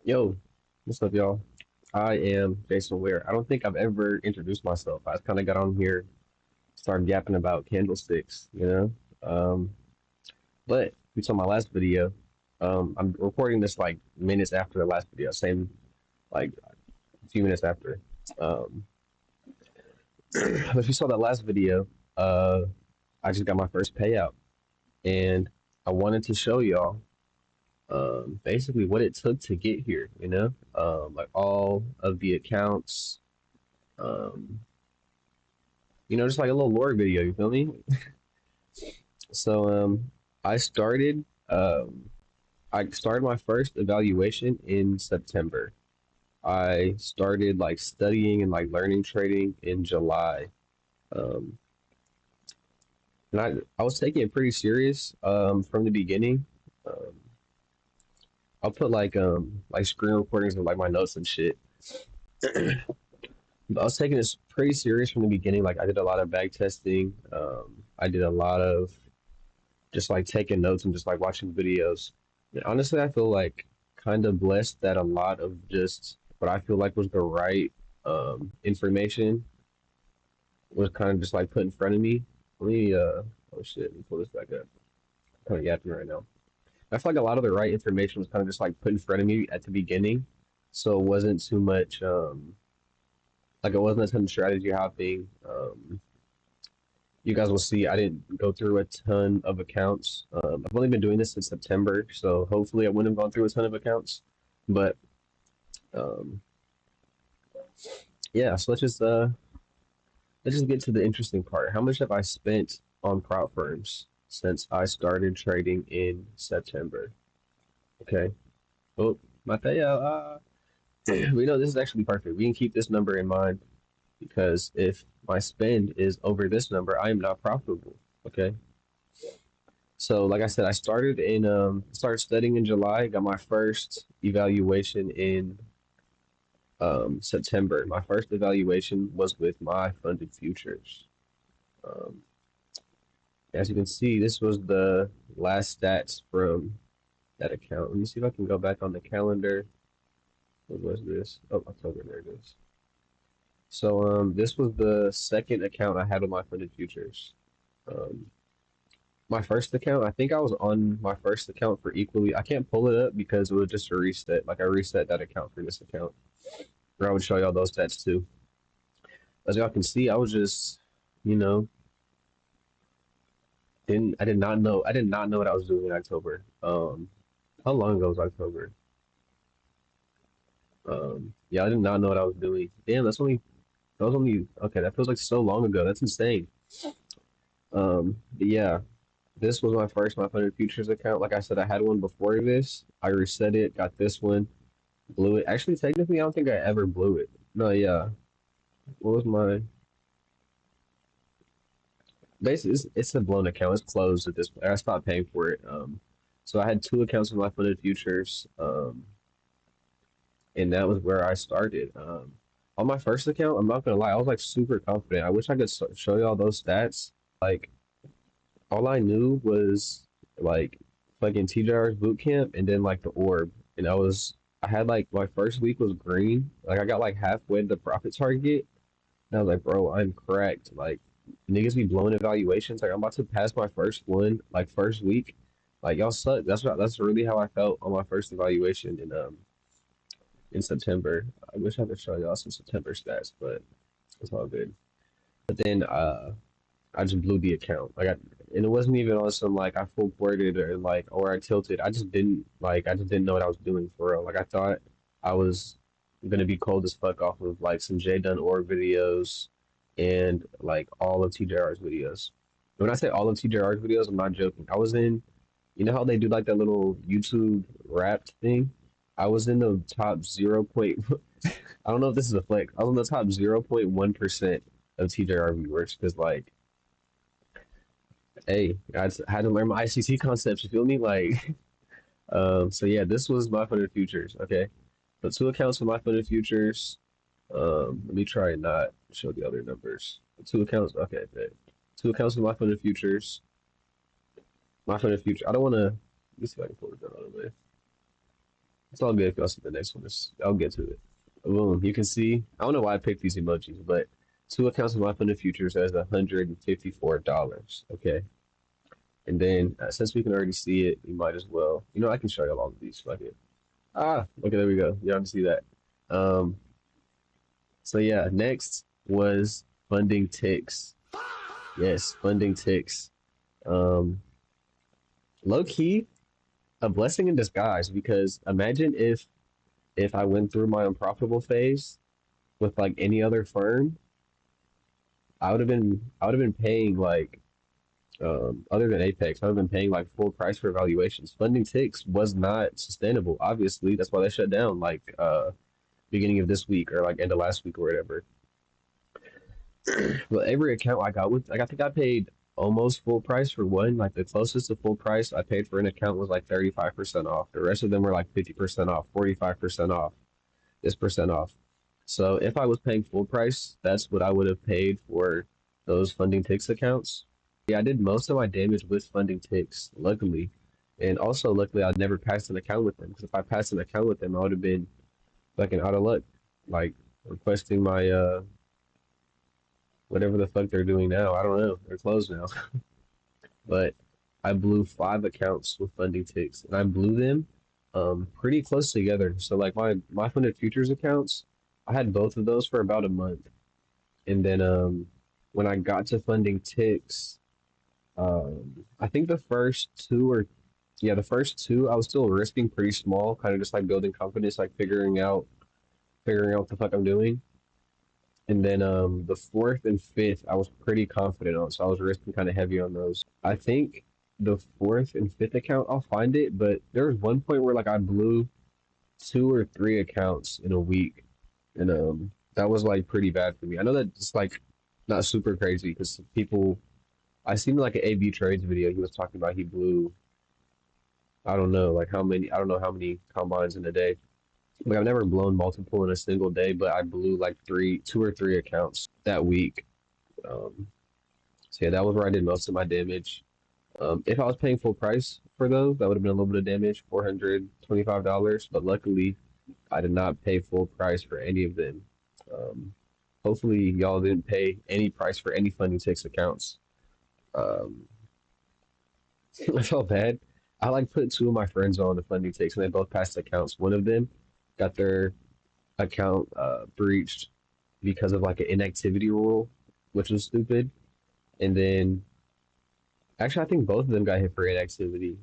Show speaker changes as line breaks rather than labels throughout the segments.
Yo, what's up, y'all? I am Jason Ware. I don't think I've ever introduced myself. I just kind of got on here, started yapping about candlesticks, you know? But we saw my last video. I'm recording this like minutes after the last video, same like a few minutes after. Um, but if you saw that last video, uh, I just got my first payout, and I wanted to show y'all basically what it took to get here, like all of the accounts, um, just like a little lore video, you feel me? So I started I started my first evaluation in September. I started like studying and like learning trading in July. Um, and I was taking it pretty serious from the beginning. Um, I'll put like screen recordings of like my notes and shit. But I was taking this pretty serious from the beginning. Like I did a lot of back testing. I did a lot of just like taking notes and just like watching videos. And honestly, I feel like kind of blessed that a lot of just what I feel like was the right information was kind of just like put in front of me. Let me oh shit, let me pull this back up. I'm kind of yapping right now. I feel like a lot of the right information was kind of just like put in front of me at the beginning, so it wasn't too much like it wasn't a ton of strategy hopping. You guys will see I didn't go through a ton of accounts. I've only been doing this since September, so hopefully I wouldn't have gone through a ton of accounts. But um, yeah, so let's just get to the interesting part. How much have I spent on prop firms since I started trading in September? Okay. Oh, my payout. We know this is actually perfect. We can keep this number in mind because if my spend is over this number, I am not profitable. Okay. So, like I said, I started studying in July. Got my first evaluation in September. My first evaluation was with my funded futures. Um, as you can see, this was the last stats from that account. Let me see if I can go back on the calendar. What was this? Oh, October. There it is. So, this was the second account I had with my funded futures. Um, my first account, I think I was on my first account for equally. I can't pull it up because it was just a reset. Like I reset that account for this account. Or I would show y'all those stats too. As y'all can see, I was just, you know, didn't I did not know what I was doing in October. How long ago was October? Yeah, I did not know what I was doing. Damn, that was only okay. That feels like so long ago. That's insane. But yeah, this was my first My Hundred Futures account. Like I said, I had one before this. I reset it, got this one, blew it. Actually, technically, I don't think I ever blew it. No, yeah. What was my basically? It's a blown account. It's closed at this point. I stopped paying for it. So I had two accounts with my funded futures. And that was where I started. On my first account, I'm not gonna lie, I was like super confident. I wish I could show you all those stats. Like all I knew was like fucking TJR's boot camp and then like the orb, and I had like my first week was green. Like I got like halfway to the profit target, and I was like, bro, I'm cracked. Like niggas be blowing evaluations. Like I'm about to pass my first one, like first week. Like y'all suck. That's really how I felt on my first evaluation in September. I wish I could show y'all some September stats, but it's all good. But then I just blew the account. And it wasn't even on some like I full ported or I tilted. I just didn't know what I was doing for real. Like I thought I was gonna be cold as fuck off of like some J Dun or videos and like all of TJR's videos. When I say all of TJR's videos, I'm not joking. I was in, you know how they do like that little YouTube rap thing? I was in the top 0. I don't know if this is a flex. I was in the top 0.1% of TJR viewers because like, hey, had to learn my ICT concepts. You feel me? Like, so yeah, this was my funded futures. Okay, so two accounts for my funded futures. Let me try and not show the other numbers. Two accounts. Okay, bet. Two accounts for my funded futures. My funded future. I don't want to. Let me see if I can pull it down out of the way. It's all good if y'all see the next one. I'll get to it. Boom. You can see, I don't know why I picked these emojis, but two accounts of my funded futures as $154. Okay. And then since we can already see it, we might as well. I can show y'all all of these. Fuck it. Okay, there we go. You don't see that. Um, so yeah, next was funding ticks. Yes, funding ticks. Um, Low key, a blessing in disguise because imagine if I went through my unprofitable phase with like any other firm, I would have been paying like other than Apex, I would have been paying like full price for evaluations. Funding ticks was not sustainable. Obviously, that's why they shut down like beginning of this week or like end of last week or whatever. But every account I got with, like I think I paid almost full price for one. Like the closest to full price I paid for an account was like 35% off. The rest of them were like 50% off, 45% off, this percent off. So if I was paying full price, that's what I would have paid for those funding ticks accounts. Yeah, I did most of my damage with funding ticks, luckily. And also luckily I never passed an account with them. Because if I passed an account with them, I would have been fucking out of luck. Like requesting my whatever the fuck they're doing now. I don't know. They're closed now. But I blew five accounts with funding ticks, and I blew them pretty close together. So like my funded futures accounts, I had both of those for about a month, and then when I got to funding ticks, I think the first two or yeah, the first two I was still risking pretty small, kind of just like building confidence, like figuring out what the fuck I'm doing. And then the fourth and fifth, I was pretty confident on, so I was risking kind of heavy on those. I think the fourth and fifth account, I'll find it, but there was one point where like I blew two or three accounts in a week, and that was like pretty bad for me. I know that it's like not super crazy because people, I seen like an AB trades video. He was talking about he blew, I don't know, like how many, I don't know how many combines in a day. Like I've never blown multiple in a single day, but I blew like two or three accounts that week. Um, so yeah, that was where I did most of my damage. If I was paying full price for those, that would have been a little bit of damage, $425. But luckily, I did not pay full price for any of them. Um, Hopefully, y'all didn't pay any price for any funding ticks accounts. Um, I felt bad. I like put two of my friends on the funding ticks, and they both passed accounts. One of them got their account breached because of like an inactivity rule, which was stupid. And then actually, I think both of them got hit for inactivity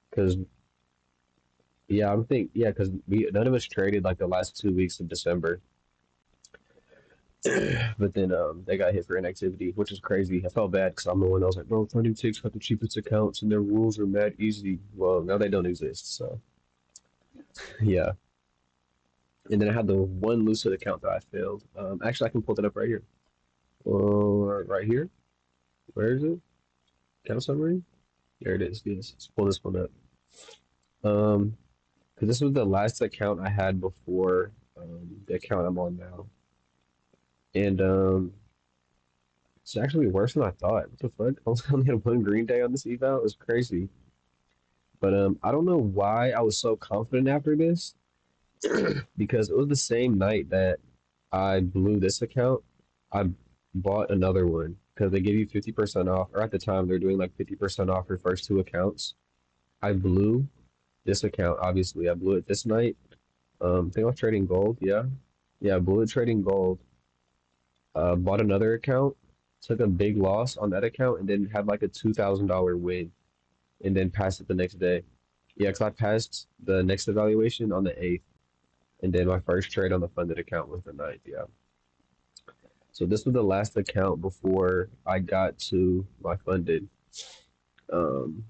because yeah, yeah, because we none of us traded like the last 2 weeks of December, but then they got hit for inactivity, which is crazy. I felt bad because I'm the one that was like, bro, funding ticks got the cheapest accounts and their rules are mad easy. Well, now they don't exist, so yeah. And then I had the one Lucid account that I failed. Actually, I can pull that up right here. Right here. Where is it? Account summary. There it is. Yes, let's pull this one up. Because this was the last account I had before the account I'm on now, and it's actually worse than I thought. What the fuck? I only had one green day on this eval. It was crazy. But I don't know why I was so confident after this because it was the same night that I blew this account. I bought another one because they give you 50% off, or at the time they're doing like 50% off your first two accounts. I blew this account. Obviously, I blew it this night. I think I was trading gold. Yeah, yeah, bullet trading gold. Bought another account, took a big loss on that account, and then had like a $2,000 win, and then passed it the next day. Yeah, because I passed the next evaluation on the 8th, and then my first trade on the funded account was the 9th. Yeah. So this was the last account before I got to my funded. Um,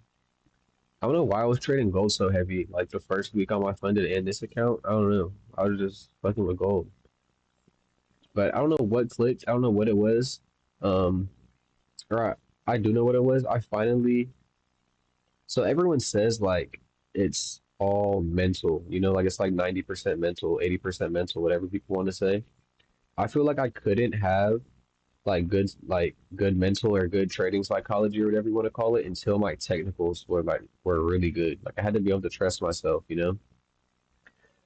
I don't know why I was trading gold so heavy, like the first week on my funded and this account. I don't know. I was just fucking with gold. But I don't know what clicked. I don't know what it was. Um, or I do know what it was. I finally. So everyone says like it's all mental, like it's like 90% mental, 80% mental, whatever people want to say. I feel like I couldn't have like good mental or good trading psychology or whatever you want to call it until my technicals were really good. Like I had to be able to trust myself.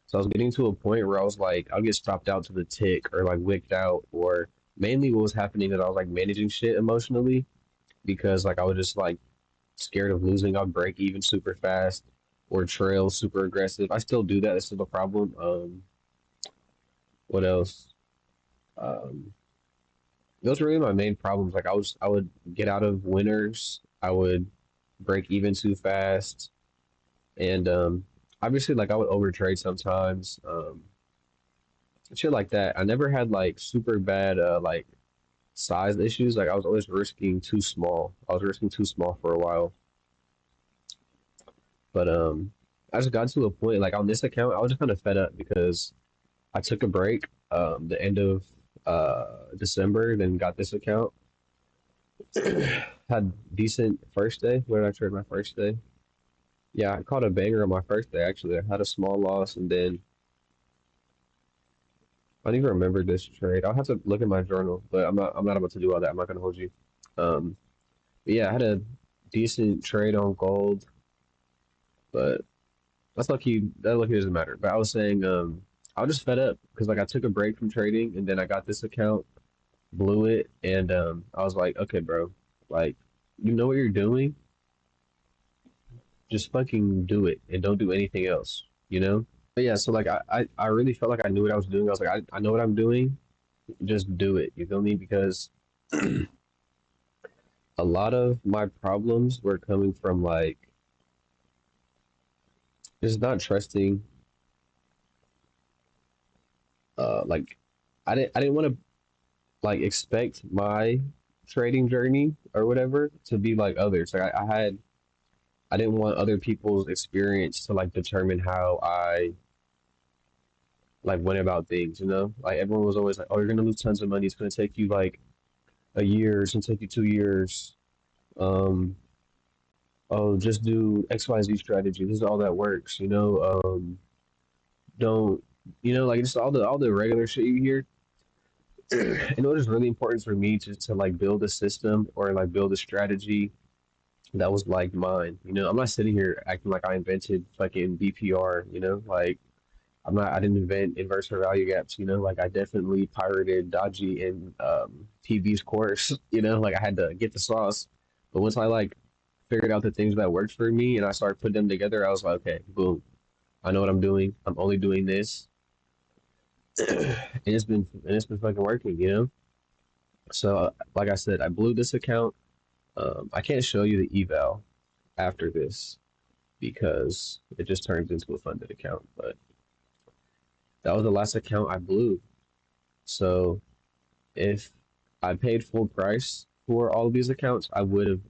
So I was getting to a point where I was like, I'll get stopped out to the tick or like wicked out, or mainly what was happening is I was like managing shit emotionally because like I was just like scared of losing. I'll break even super fast or trail super aggressive. I still do that. That's still a problem. What else? Um, those were really my main problems. Like I would get out of winners. I would break even too fast, and obviously, like I would overtrade sometimes. Shit like that. I never had like super bad like size issues. Like I was always risking too small. I was risking too small for a while, but I just got to a point like on this account, I was just kind of fed up because I took a break the end of December, then got this account. Had decent first day. Where did I trade my first day? Yeah, I caught a banger on my first day actually. I had a small loss and then I don't even remember this trade. I'll have to look at my journal, but I'm not about to do all that. I'm not gonna hold you. Um, but yeah, I had a decent trade on gold, but that's lucky. That lucky doesn't matter. But I was saying, I was just fed up because like I took a break from trading and then I got this account, blew it, and I was like, okay, bro, like you know what you're doing, just fucking do it and don't do anything else, you know? But yeah, so like I really felt like I knew what I was doing. I was like, I know what I'm doing, just do it. You feel me? Because a lot of my problems were coming from like just not trusting like I didn't want to like expect my trading journey or whatever to be like others. Like I didn't want other people's experience to like determine how I like went about things, you know? Like everyone was always like, "Oh, you're gonna lose tons of money. It's gonna take you like a year. It's gonna take you 2 years. Um, oh, just do XYZ strategy. This is all that works, you know? Don't you know like just all the regular shit you hear." And it was really important for me to like build a system or like build a strategy that was like mine. You know, I'm not sitting here acting like I invented fucking BPR, you know, like I didn't invent inverse fair value gaps, you know, like I definitely pirated Dodgy and TV's course, you know, like I had to get the sauce. But once I like figured out the things that worked for me and I started putting them together, I was like, okay, boom, I know what I'm doing. I'm only doing this. And it's been fucking working, you know? So like I said, I blew this account. I can't show you the eval after this because it just turns into a funded account. But that was the last account I blew. So if I paid full price for all of these accounts, I would have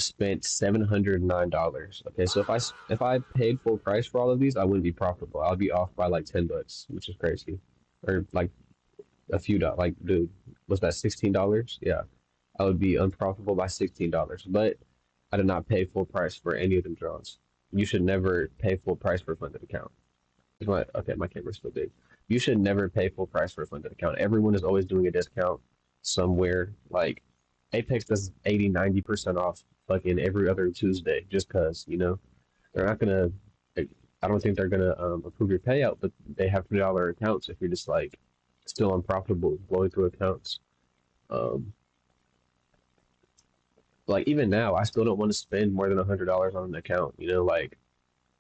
spent $709. Okay, so if I paid full price for all of these, I wouldn't be profitable. I'll be off by like $10, which is crazy, or like a few dollars. Like, dude, was that $16? Yeah, I would be unprofitable by $16. But I did not pay full price for any of them draws. You should never pay full price for a funded account. Okay, my camera's still big. You should never pay full price for a funded account. Everyone is always doing a discount somewhere. Like Apex does 80, 90% off fucking every other Tuesday just because, you know, they're not gonna I don't think they're gonna approve your payout, but they have $3 accounts if you're just like still unprofitable blowing through accounts. Um, like even now, I still don't want to spend more than $100 on an account. You know, like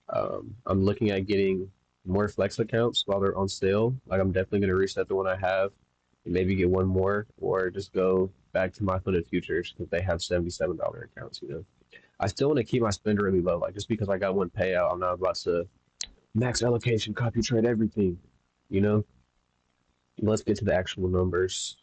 I'm looking at getting more flex accounts while they're on sale. Like I'm definitely gonna reset the one I have and maybe get one more, or just go back to my funded futures because they have $77 accounts. You know, I still want to keep my spend really low. Like just because I got one payout, I'm not about to max allocation, copy trade everything. You know, let's get to the actual numbers.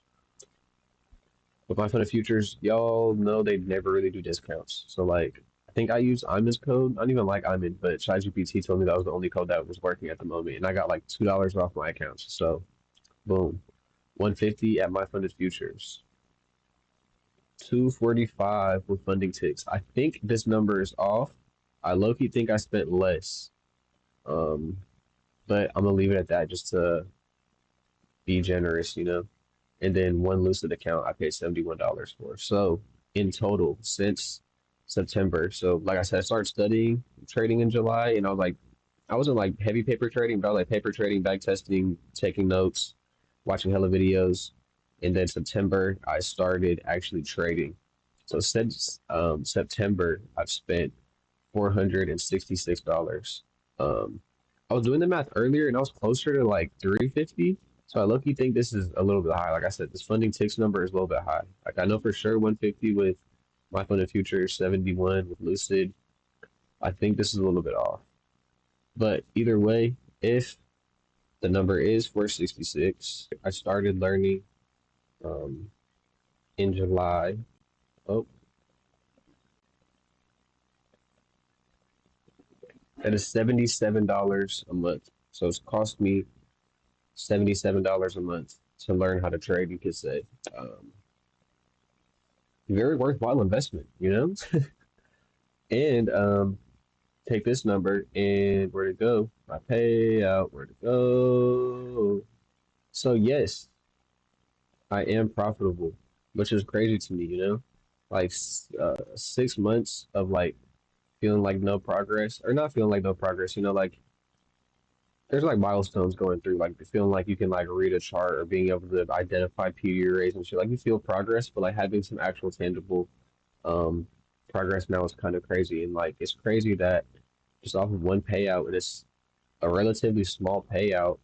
With my funded futures, y'all know they never really do discounts. So like, I think I use Iman's code. I don't even like Iman, but ChatGPT told me that was the only code that was working at the moment, and I got like $2 off my accounts. So boom, 150 at my funded futures, 245 with funding ticks. I think this number is off. I low key think I spent less, um, but I'm gonna leave it at that just to be generous, you know. And then one lucid account I paid $71 for. So in total since September. So like I said, I started studying trading in July, and I was like I wasn't like heavy paper trading, but I was like paper trading, back testing, taking notes, watching hella videos. And then September, I started actually trading. So since September, I've spent $466. Um, I was doing the math earlier, and I was closer to like 350. So I low-key think this is a little bit high. Like I said, this funding ticks number is a little bit high. Like I know for sure 150 with my fund and future, 71 with Lucid. I think this is a little bit off. But either way, if the number is 466, I started learning um, in July. Oh, that is $77 a month. So it's cost me $77 a month to learn how to trade, you could say. Um, Very worthwhile investment, you know? And take this number and where to go? My payout, where to go? So, yes, I am profitable, which is crazy to me, you know? Like 6 months of like feeling like no progress, or not feeling like no progress, you know, like there's like milestones going through, like feeling like you can like read a chart or being able to identify PD arrays and shit. Like you feel progress, but like having some actual tangible um progress now is kind of crazy. And like it's crazy that just off of one payout, and it's a relatively small payout,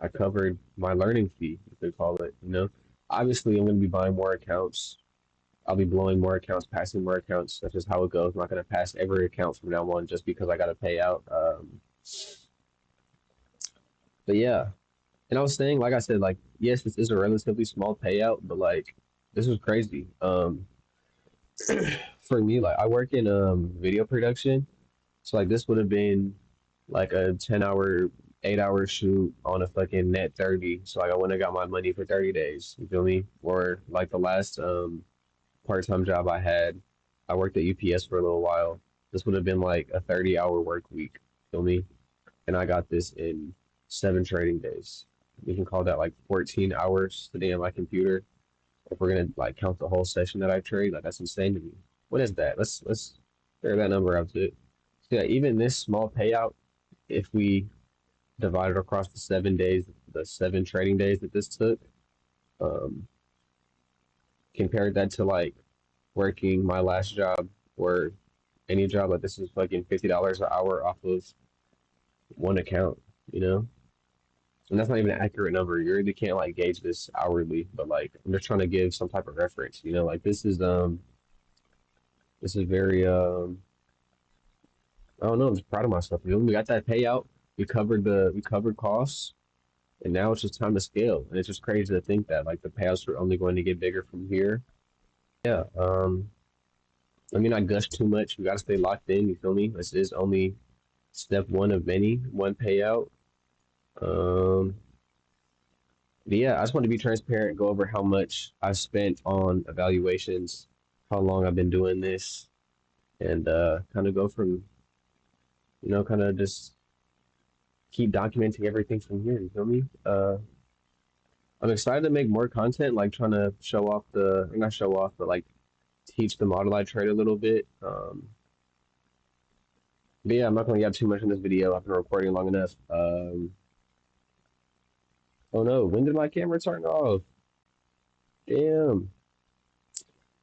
I covered my learning fee, you could call it, you know. Obviously, I'm going to be buying more accounts. I'll be blowing more accounts, passing more accounts. That's just how it goes. I'm not going to pass every account from now on just because I got to pay out. But yeah, and I was saying, like I said, like yes, this is a relatively small payout, but like this was crazy. For me, like I work in video production, so like this would have been like a 10 hour, 8 hour shoot on a fucking net 30. So like I wouldn't have got my money for 30 days. You feel me? Or like the last part time job I had, I worked at UPS for a little while. This would have been like a 30-hour work week. Feel me? And I got this in 7 trading days. We can call that like 14 hours sitting at my computer. If we're gonna like count the whole session that I trade, like that's insane to me. What is that? Let's figure that number out too. So yeah, even this small payout, if we divide it across the 7 days, the 7 trading days that this took, um, compared that to like working my last job or any job, like this is fucking $50 an hour off of one account, you know? And that's not even an accurate number. You really can't like gauge this hourly, but like I'm just trying to give some type of reference, you know, like this is very I don't know, I'm just proud of myself. You know, we got that payout, we covered costs, and now it's just time to scale. And it's just crazy to think that like the payouts are only going to get bigger from here. Yeah, let me not gush too much. We gotta stay locked in, you feel me? This is only step one of many, one payout. Um but yeah, I just want to be transparent, go over how much I've spent on evaluations, how long I've been doing this, and kind of go from, kind of just keep documenting everything from here. You feel me? I'm excited to make more content, like trying to show off not show off, but like teach the model I trade a little bit. But yeah, I'm not gonna get too much in this video. I've been recording long enough. Oh no, when did my camera turn off? Damn.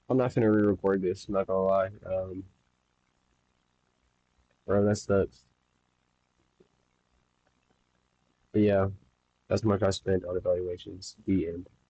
I'm not gonna re-record this. I'm not gonna lie. Bro, that sucks. But yeah, that's how much I spent on evaluations. The end.